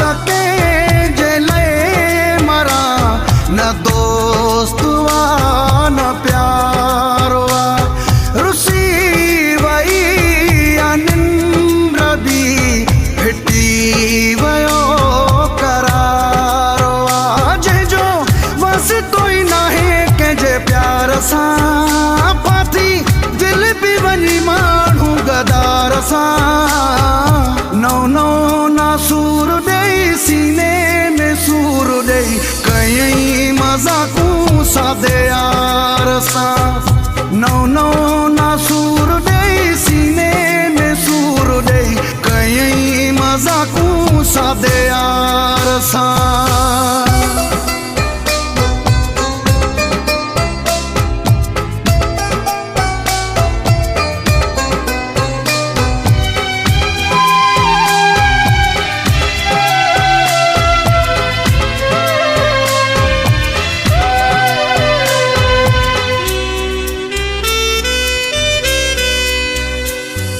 तके जले मरा न दोस्त न प्यार रुसी वई निंद्र भी फिटी वयो करार जो बस तो ही नाहे कंहिंजे प्यार सां पाती दिल भी वञी माण्हू गदार सां नौ नौ नासूर ॾेई सीने में सूर ॾेई कयई मज़ाकूं सादे यार सां नौ नौ नासूर ॾेई सीने में सूर ॾेई कयई मज़ाकूं सादे यार सां।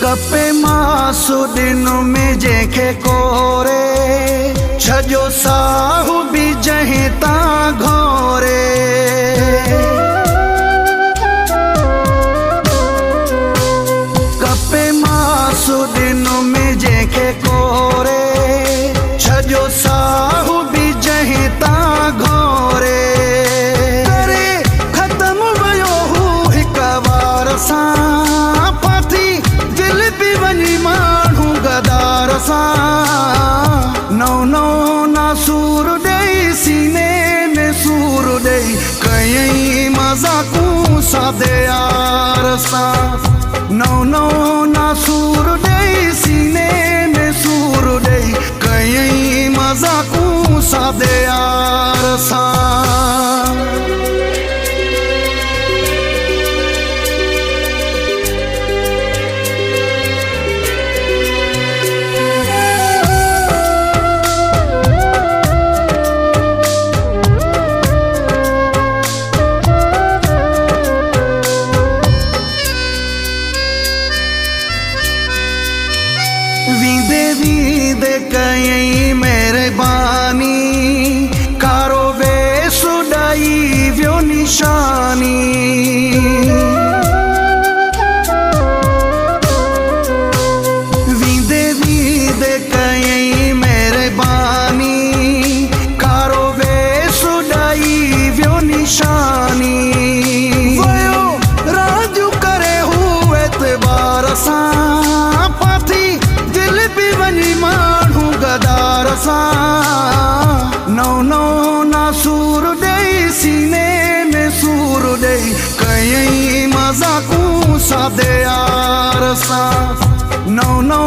कपे मासु दिन में जंहिंखे कोरे छजो साहु बि जंहिं तां घोरे कपे मासु दिन में जंहिंखे कोरे छजो साहु बि जंहिं तां घोरे करे ख़त्म वयो हू हिक वार सां माण्हू गदार सां नौ नौ नासूर ॾेई सीने में सूर ॾेई कयई मज़ाकूं सादे यार सां नौ नौ नासूर ॾेई सीने में सूर ॾेई कयई मज़ाकूं सादे यार सां। वींदे वींदे कयई मेहरबानी कारो वेस उॾाई वियो निशानी वींदे वींदे कयई मेहरबानी कारो वेस उॾाई वियो निशानी वयो राजू करे हू एतबार सां माण्हू गदार सां नौ नौ नासूर ॾेई सीने में सूर ॾेई कयई मज़ाकूं सादे यार सां नौ नौ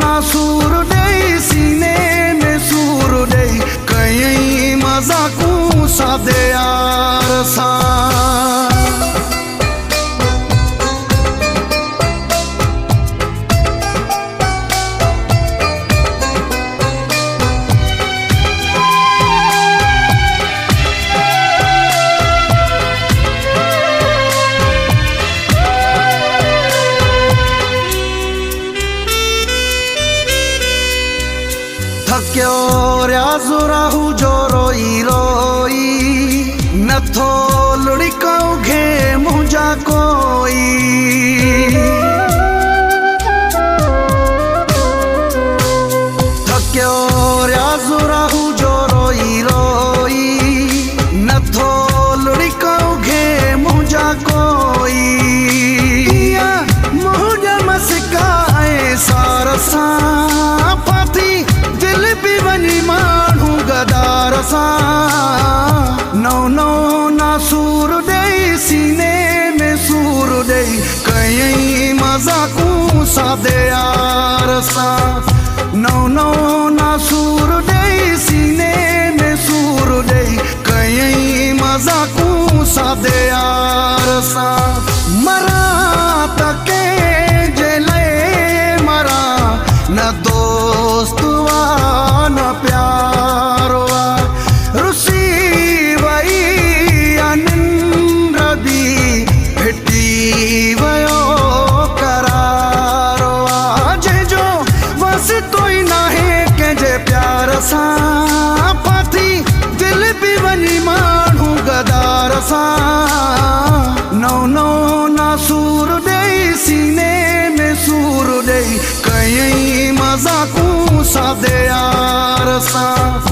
नासूर ॾेई सीने में सूर ॾेई कयई मज़ाकूं सादे यार सां। थकियो रियाज़ु राहू जो रोई रोई नथो लुड़िकाऊं घे मुंहिंजा कोई थकियो रियाज़ु राहू जो रोई रोई नथो लुड़िकाऊं घे मुंहिंजा कोई मुंहिंजा मस्का ऐं सार सां पाती दिल भी वञी माण्हू गदार सां नौ नौ नासूर ॾेई सीने में सूर ॾेई कयई मज़ाकूं सादे यार सां नौ नौ नासूर ॾेई सीने में सूर ॾेई कयई मज़ाकूं सादे यार सां मरा तके जले मरा न दोस्त न प्यार रुसी वई निंद्र भी फिटी वयो करार जो बस तो ही नाहे कंहिंजे प्यार सां सादे यार सां